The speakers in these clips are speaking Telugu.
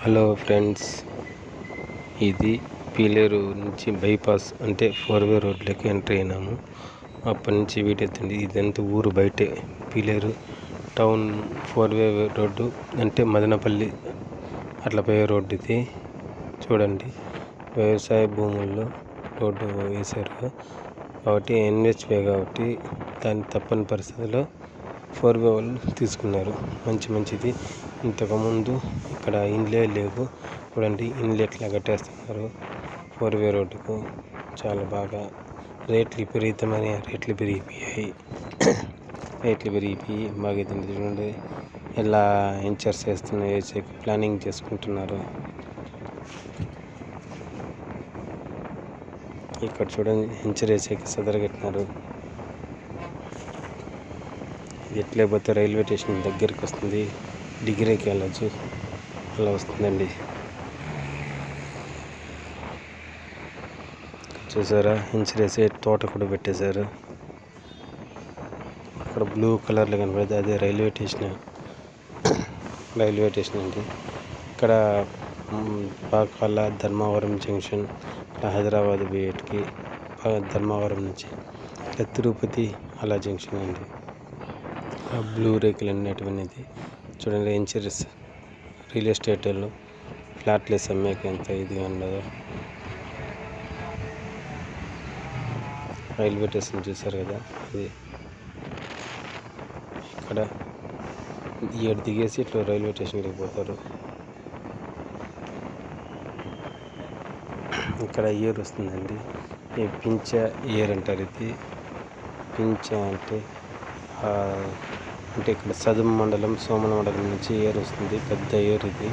హలో ఫ్రెండ్స్, ఇది పీలేరు నుంచి బైపాస్ అంటే 4-వే రోడ్లోకి ఎంటర్ అయినాము. అప్పటి నుంచి వీడియో ఎత్తండి. ఇదంతా ఊరు బయటే, పీలేరు టౌన్ 4-వే రోడ్డు అంటే మదనపల్లి అట్లా పోయే రోడ్డు ఇది. చూడండి, వ్యవసాయ భూముల్లో రోడ్డు వేశారు కాబట్టి ఎన్హెచ్వే కాబట్టి దాని తప్పని పరిస్థితుల్లో 4-వే వాళ్ళు తీసుకున్నారు. మంచిది. ఇంతకుముందు ఇక్కడ ఇండ్లే లేవు. చూడండి, ఇండ్లు ఎట్లా కట్టేస్తున్నారు 4-వే రోడ్డుకు. చాలా బాగా విపరీతమైన రేట్లు పెరిగిపోయాయి. బాగా అవుతుంది. చూడండి ఎలా ఎంచర్స్ వేసి ప్లానింగ్ చేసుకుంటున్నారు. ఇక్కడ చూడండి, ఎంచర్ వేసేకి సదరగట్టినారు. ఇది ఎట్లే పోతే రైల్వే స్టేషన్ దగ్గరికి వస్తుంది. డిగ్రీకి వెళ్ళచ్చు, అలా వస్తుందండి. చూసారా, ఇన్సూరెన్సే తోట కూడా పెట్టేశారు. అక్కడ బ్లూ కలర్లో కనపడేది అదే రైల్వే స్టేషన్ అండి. ఇక్కడ పాకాల ధర్మవరం జంక్షన్, హైదరాబాద్ పోయేటికి ధర్మవరం నుంచి ఇట్లా తిరుపతి అలా జంక్షన్ అండి. ఆ బ్లూ రేకులు అన్నటువంటిది చూడండి. ఇన్సూరెన్స్ రియల్ ఎస్టేట్ వాళ్ళు ఫ్లాట్లు అమ్మేకి ఎంత ఇదిగా ఉండదు. రైల్వే స్టేషన్ చూసారు కదా, అది ఇక్కడ ఏడు దిగేసి ఇట్లా రైల్వే స్టేషన్కి పోతారు. ఇక్కడ ఏర్ వస్తుందండి. ఈ పించ ఏర్ అంటారు. ఇది పించ అంటే ఇక్కడ సదుం మండలం, సోమన మండలం నుంచి ఏరు వస్తుంది. పెద్ద ఏరు ఇది.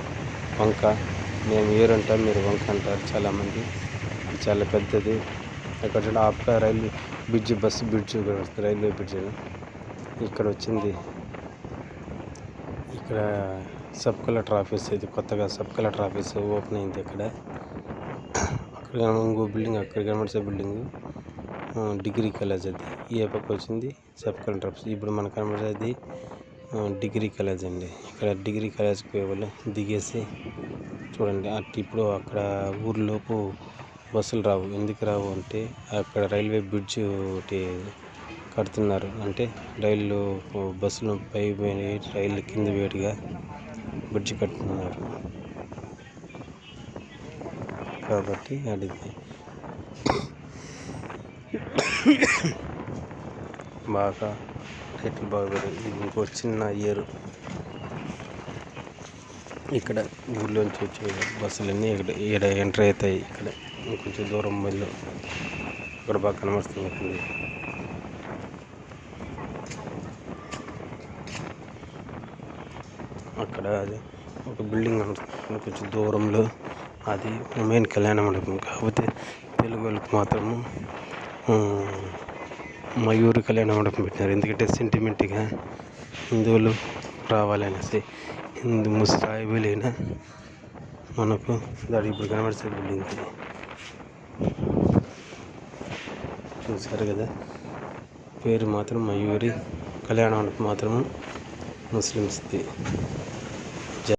వంక, మేము ఏరు అంటాం, మీరు వంక అంటారు చాలామంది. చాలా పెద్దది. అక్కడ ఆప్కా రైల్వే బ్రిడ్జ్, బస్సు బ్రిడ్జ్ కూడా వస్తుంది. రైల్వే బ్రిడ్జ్ ఇక్కడ వచ్చింది. ఇక్కడ సబ్ కలెక్టర్ ఆఫీస్, ఇది కొత్తగా సబ్ కలెక్టర్ ఆఫీస్ ఓపెన్ అయింది. అక్కడ ఇంకో బిల్డింగ్, అక్కడ కనబడే బిల్డింగ్ డిగ్రీ కాలేజ్. అది ఏ పక్క వచ్చింది సబ్ కలెక్టర్ ఆఫీస్. ఇప్పుడు మనకు కనబడేది డిగ్రీ కాలేజ్ అండి. ఇక్కడ డిగ్రీ కాలేజ్కి పోయే వాళ్ళు దిగేసి చూడండి. ఇప్పుడు అక్కడ ఊర్లోపు బస్సులు రావు. ఎందుకు రావు అంటే అక్కడ రైల్వే బ్రిడ్జ్ ఒకటి కడుతున్నారు. అంటే బస్సులు పై రైళ్ళు కింద వేడిగా బ్రిడ్జ్ కడుతున్నారు కాబట్టి అడిగి బాగా రేట్లు బాగా పెరిగింది. ఇది ఇంకో చిన్న ఏరు. ఇక్కడ ఊళ్ళోంచి వచ్చే బస్సులన్నీ ఇక్కడ ఎంటర్ అవుతాయి. ఇక్కడ ఇంకొంచెం దూరం మళ్ళీ అక్కడ బాగా కనబడుతుంది. అక్కడ అది ఒక బిల్డింగ్ కనబడుతుంది కొంచెం దూరంలో. అది మెయిన్ కళ్యాణ మండపం. కాకపోతే తెలుగు వాళ్ళకి మాత్రము మయూరి కళ్యాణ మండపం పెట్టినారు. ఎందుకంటే సెంటిమెంట్గా హిందువులు రావాలనేసి. ముస్లింలైనా మనకు దాడి ఇప్పుడు కనబడితే బిల్డింగ్ చూసారు కదా. పేరు మాత్రం మయూరి కళ్యాణ మండపం, మాత్రము ముస్లిమ్స్ది.